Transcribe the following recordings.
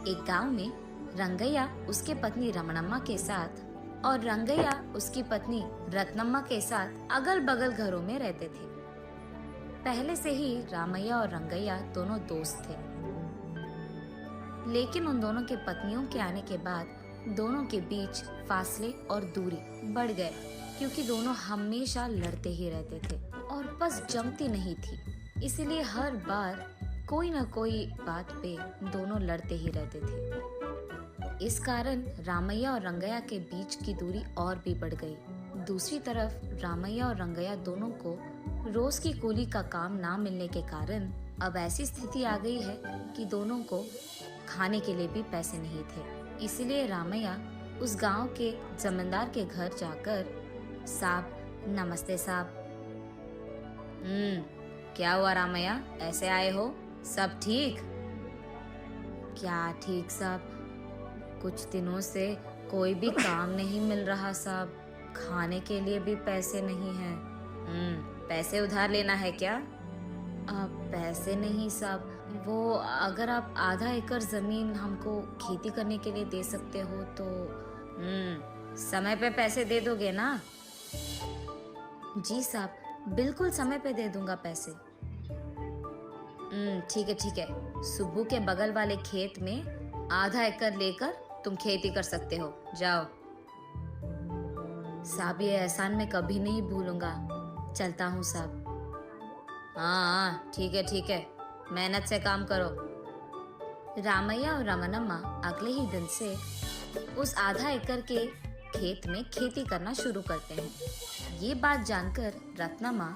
एक गांव में रंगैया उसके पत्नी रमणम्मा के साथ और रंगैया उसकी पत्नी रत्नम्मा के साथ अगल बगल घरों में रहते थे। पहले से ही रामैया और रंगैया दोनों दोस्त थे, लेकिन उन दोनों के पत्नियों के आने के बाद दोनों के बीच फासले और दूरी बढ़ गए, क्योंकि दोनों हमेशा लड़ते ही रहते थे और बस जमती नहीं थी। इसलिए हर बार कोई न कोई बात पे दोनों लड़ते ही रहते थे। इस कारण रामैया और रंगैया के बीच की दूरी और भी बढ़ गई। दूसरी तरफ रामैया और रंगैया दोनों को रोज की कूली का काम ना मिलने के कारण अब ऐसी स्थिति आ गई है कि दोनों को खाने के लिए भी पैसे नहीं थे। इसलिए रामैया उस गांव के जमींदार के घर जाकर, साहब नमस्ते साहब। क्या हुआ रामैया, ऐसे आए हो? सब ठीक? क्या ठीक साहब, कुछ दिनों से कोई भी काम नहीं मिल रहा साहब, खाने के लिए भी पैसे नहीं हैं। पैसे उधार लेना है क्या? पैसे नहीं साहब, वो अगर आप आधा एकड़ जमीन हमको खेती करने के लिए दे सकते हो तो। समय पे पैसे दे दोगे ना? जी साहब, बिल्कुल समय पे दे दूंगा पैसे। ठीक है। सुब्बू के बगल वाले खेत में आधा एकड़ लेकर तुम खेती कर सकते हो, जाओ। साहब ये एहसान मैं कभी नहीं भूलूंगा, चलता हूँ साहब। हाँ ठीक है, मेहनत से काम करो। रामैया और रमणम्मा अगले ही दिन से उस आधा एकड़ के खेत में खेती करना शुरू करते हैं। ये बात जानकर रत्नम्मा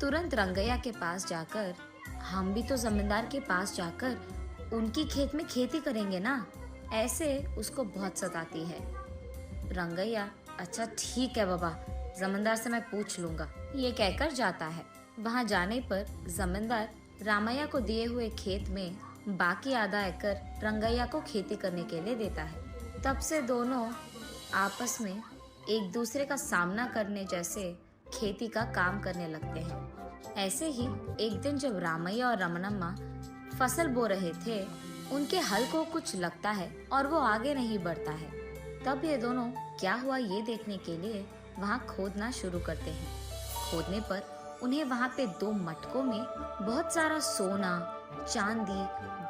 तुरंत रंगैया के पास जाकर, हम भी तो जमींदार के पास जाकर उनकी खेत में खेती करेंगे ना, ऐसे उसको बहुत सताती है। रंगैया अच्छा ठीक है बाबा, जमींदार से मैं पूछ लूंगा, ये कहकर जाता है। वहाँ जाने पर जमींदार रामैया को दिए हुए खेत में बाकी आधा एकड़ रंगैया को खेती करने के लिए देता है। तब से दोनों आपस में एक दूसरे का सामना करने जैसे खेती का काम करने लगते हैं। ऐसे ही एक दिन जब रामैया और रमणम्मा फसल बो रहे थे, उनके हल को कुछ लगता है और वो आगे नहीं बढ़ता है। तब ये दोनों क्या हुआ ये देखने के लिए वहाँ खोदना शुरू करते हैं। खोदने पर उन्हें वहाँ पे 2 मटकों में बहुत सारा सोना, चांदी,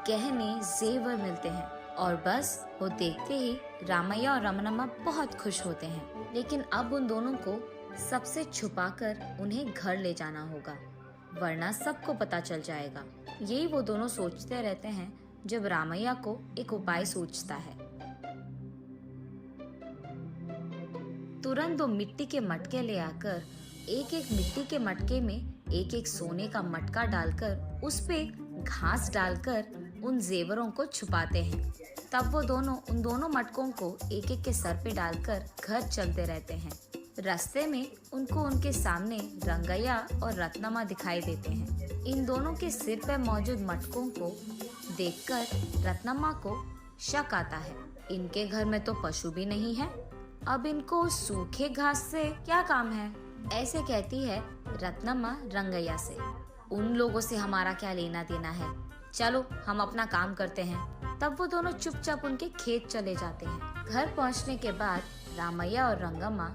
गहने, जेवर मिलते हैं और बस वो देखते ही रामैया और रमणम्मा बहुत खुश होते हैं। लेकिन अब उन दोनों को सबसे छुपाकर उन्हें घर ले जाना होगा, वरना सबको पता चल जाएगा। यही वो दोनों सोचते रहते हैं जब रामैया को एक उपाय सूझता है। तुरंत 2 मिट्टी के मटके ले आकर एक मिट्टी के मटके में एक सोने का मटका डालकर उस पे घास डालकर उन जेवरों को छुपाते हैं। तब वो दोनों उन दोनों मटकों को एक के सर पे डालकर घर चलते रहते हैं। रास्ते में उनको उनके सामने रंगैया और रत्नम्मा दिखाई देते हैं। इन दोनों के सिर पर मौजूद मटकों को देखकर रत्नम्मा को शक आता है, इनके घर में तो पशु भी नहीं है, अब इनको सूखे घास से क्या काम है? ऐसे कहती है रत्नम्मा रंगैया से। उन लोगों से हमारा क्या लेना देना है, चलो हम अपना काम करते हैं। तब वो दोनों चुपचाप उनके खेत चले जाते हैं। घर पहुंचने के बाद रामैया और रंगम्मा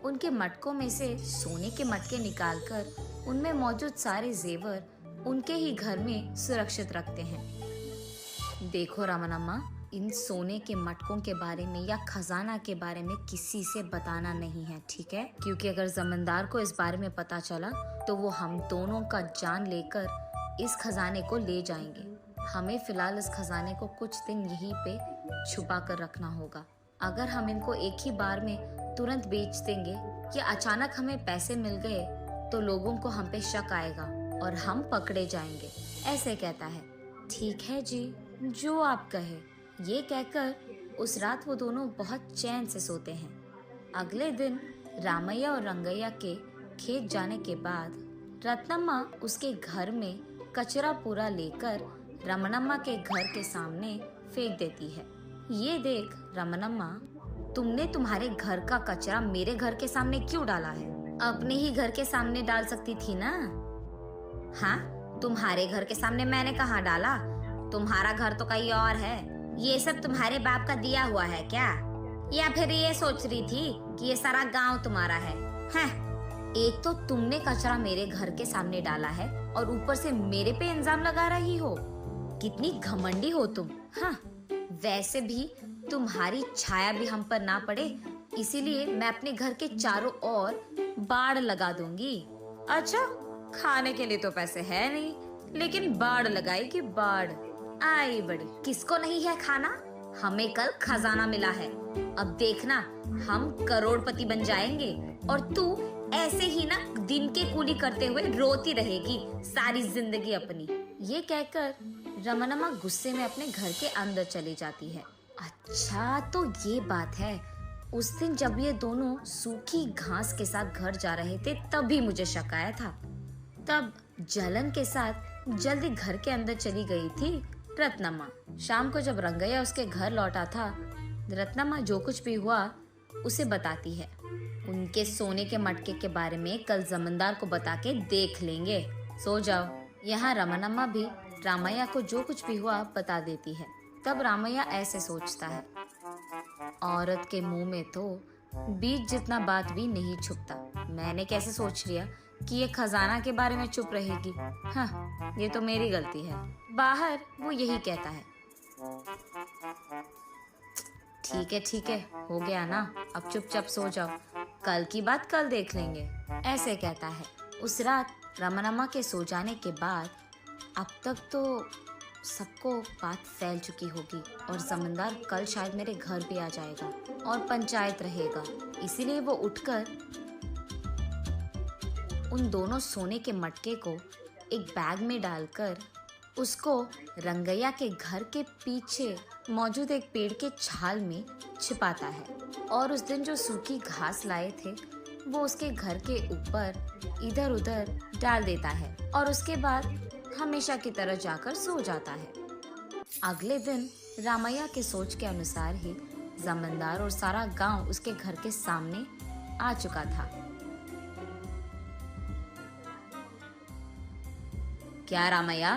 उनके मटकों में से सोने के मटके निकालकर उनमें मौजूद सारे जेवर उनके ही घर में सुरक्षित रखते हैं। देखो रमणम्मा, इन सोने के मटकों के बारे में या खजाना के बारे में किसी से बताना नहीं है, ठीक है? क्योंकि अगर जमींदार को इस बारे में पता चला तो वो हम दोनों का जान लेकर इस खजाने को ले जाएंगे। हमें फिलहाल इस खजाने को कुछ दिन यहीं पे छुपा कर रखना होगा। अगर हम इनको एक ही बार में तुरंत बेच देंगे या अचानक हमें पैसे मिल गए तो लोगों को हम पे शक आएगा और हम पकड़े जाएंगे, ऐसे कहता है। ठीक है जी, जो आप कहे। ये कहकर उस रात वो दोनों बहुत चैन से सोते हैं। अगले दिन रामैया और रंगैया के खेत जाने के बाद रत्नम्मा उसके घर में कचरा पूरा लेकर रमणम्मा के घर के सामने फेंक देती है। ये देख रमणम्मा, तुमने तुम्हारे घर का कचरा मेरे घर के सामने क्यों डाला है? अपने ही घर के सामने डाल सकती थी ना। हाँ, तुम्हारे घर के सामने मैंने कहाँ डाला? तुम्हारा घर तो कहीं और है। ये सब तुम्हारे बाप का दिया हुआ है क्या? या फिर ये सोच रही थी कि ये सारा गांव तुम्हारा है? हैं? एक तो तुमने कचरा मेरे घर के सामने डाला है और ऊपर से मेरे पे इल्जाम लगा रही हो। कितनी घमंडी हो तुम। हाँ, वैसे भी तुम्हारी छाया भी हम पर ना पड़े, इसीलिए मैं अपने घर के चारों ओर बाड़ लगा दूंगी। अच्छा, खाने के लिए तो पैसे है नहीं, लेकिन बाड़ लगाई कि बाड़। आई बड़ी, किसको नहीं है खाना? हमें कल खजाना मिला है, अब देखना हम करोड़पति बन जाएंगे और तू ऐसे ही ना दिन के कूली करते हुए रोती रहेगी सारी जिंदगी अपनी। ये कहकर रमनमा गुस्से में अपने घर के अंदर चली जाती है। अच्छा, तो ये बात है। उस दिन जब ये दोनों सूखी घास के साथ घर जा रहे थे तभी मुझे शक आया था। तब जलन के साथ जल्दी घर के अंदर चली गई थी रत्नमा। शाम को जब रंगैया उसके घर लौटा था, रत्नमा जो कुछ भी हुआ उसे बताती है। उनके सोने के मटके के बारे में कल जमींदार को बता के देख लेंगे। सो जाओ। यहाँ रमनमा भी रामैया को जो कुछ भी हुआ बता देती है। तब रामैया ऐसे सोचता है, औरत के मुंह में तो बीज जितना बात भी नहीं छुपता। मैंने कैसे सोच लिया कि ये खजाना के बारे में चुप रहेगी। हाँ, ये तो मेरी गलती है। बाहर वो यही कहता है, ठीक है, हो गया ना, अब चुपचाप सो जाओ, कल की बात कल देख लेंगे, ऐसे कहता है। उस रात रमनमा के सो जाने के बाद अब तक तो सबको बात फैल चुकी होगी और जमींदार कल शायद मेरे घर भी आ जाएगा और पंचायत रहेगा। इसीलिए वो उठकर उन दोनों सोने के मटके को एक बैग में डालकर उसको रंगैया के घर के पीछे मौजूद एक पेड़ के छाल में छिपाता है और उस दिन जो सूखी घास लाए थे वो उसके घर के ऊपर इधर उधर डाल देता है और उसके बाद हमेशा की तरह जाकर सो जाता है। अगले दिन रामैया के सोच के अनुसार ही जमींदार और सारा गांव उसके घर के सामने आ चुका था। क्या रामैया,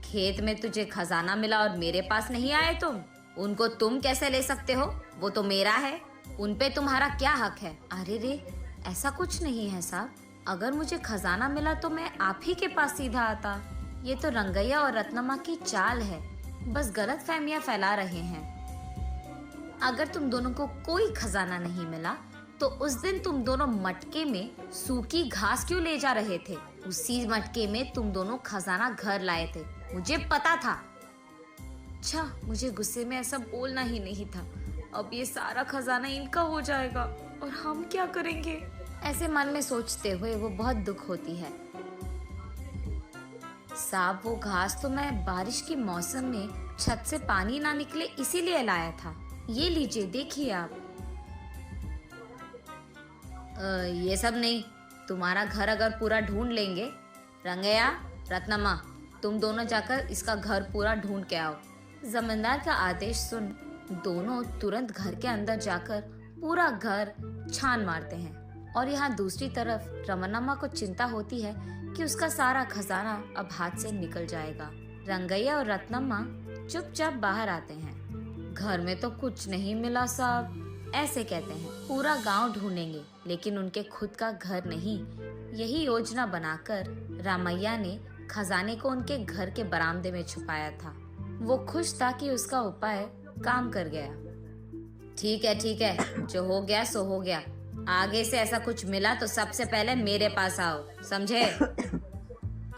खेत में तुझे खजाना मिला और मेरे पास नहीं आए तुम? उनको तुम कैसे ले सकते हो? वो तो मेरा है, उन पे तुम्हारा क्या हक है? अरे रे, ऐसा कुछ नहीं है साहब, अगर मुझे खजाना मिला तो मैं आप ही के पास सीधा आता। ये तो रंगैया और रत्नमा की चाल है, बस गलत फहमियां फैला रहे हैं। अगर तुम दोनों को कोई खजाना नहीं मिला तो उस दिन तुम दोनों मटके में सूखी घास क्यों ले जा रहे थे? उसी मटके में तुम दोनों खजाना घर लाए थे, मुझे पता था। अच्छा, मुझे गुस्से में ऐसा बोलना ही नहीं था। अब ये सारा खजाना इनका हो जाएगा और हम क्या करेंगे? ऐसे मन में सोचते हुए वो बहुत दुख होती है। साहब, वो घास तो मैं बारिश के मौसम में छत से पानी ना निकले इसीलिए लाया था। ये लीजिए, देखिए आप। ये सब नहीं, तुम्हारा घर अगर पूरा ढूंढ लेंगे, रंगैया, रत्नमा, तुम दोनों जाकर इसका घर पूरा ढूंढ के आओ। जमींदार का आदेश सुन दोनों तुरंत घर के अंदर जाकर पूरा घर छान मारते हैं और यहाँ दूसरी तरफ रमनमा को चिंता होती है कि उसका सारा खजाना अब हाथ से निकल जाएगा। रंगैया और रत्नमा चुपचाप बाहर आते हैं। घर में तो कुछ नहीं मिला साहब, ऐसे कहते हैं। पूरा गांव ढूंढेंगे लेकिन उनके खुद का घर नहीं। यही योजना बनाकर रामैया ने खजाने को उनके घर के बरामदे में छुपाया था। वो खुश था कि उसका उपाय काम कर गया। ठीक है, जो हो गया सो हो गया। आगे से ऐसा कुछ मिला तो सबसे पहले मेरे पास आओ, समझे?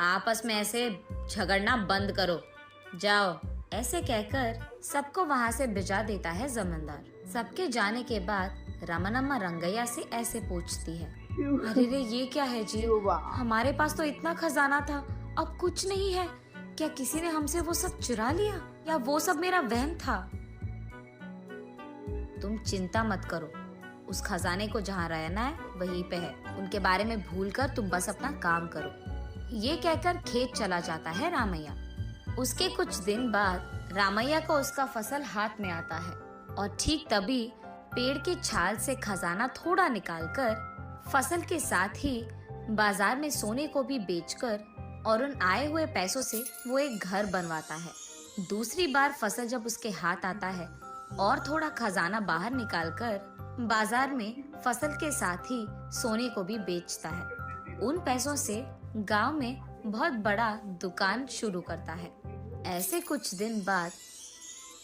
आपस में ऐसे झगड़ना बंद करो, जाओ। ऐसे कहकर सबको वहाँ से भिजा देता है जमींदार। सबके जाने के बाद रमनमा रंगैया से ऐसे पूछती है, अरे रे, ये क्या है जी? हमारे पास तो इतना खजाना था, अब कुछ नहीं है। क्या किसी ने हमसे वो सब चुरा लिया या वो सब मेरा वहम था? तुम चिंता मत करो, उस खजाने को जहाँ रहना है वहीं पे है। उनके बारे में भूलकर तुम बस अपना काम करो। ये कहकर खेत चला जाता है रामैया। उसके कुछ दिन बाद रामैया को उसका फसल हाथ में आता है और ठीक तभी पेड़ के छाल से खजाना थोड़ा निकालकर फसल के साथ ही बाजार में सोने को भी बेचकर और उन आए हुए पैसों से वो एक घर बनवाता है। दूसरी बार फसल जब उसके हाथ आता है और थोड़ा खजाना बाहर निकालकर बाजार में फसल के साथ ही सोने को भी बेचता है। उन पैसों से गांव में बहुत बड़ा दुकान शुरू करता है। ऐसे कुछ दिन बाद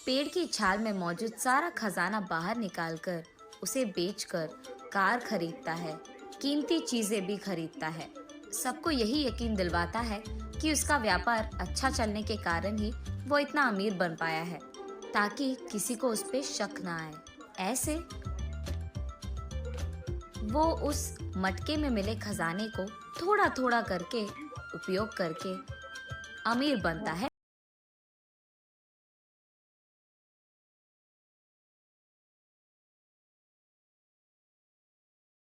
पेड़ की छाल में मौजूद सारा खजाना बाहर निकालकर उसे बेचकर कार खरीदता है, कीमती चीजें भी खरीदता है। सबको यही यकीन दिलवाता है कि उसका व्यापार अच्छा चलने के कारण ही वो इतना अमीर बन पाया है, ताकि किसी को उस पे शक ना आए। ऐसे वो उस मटके में मिले खजाने को थोड़ा थोड़ा करके उपयोग करके अमीर बनता है।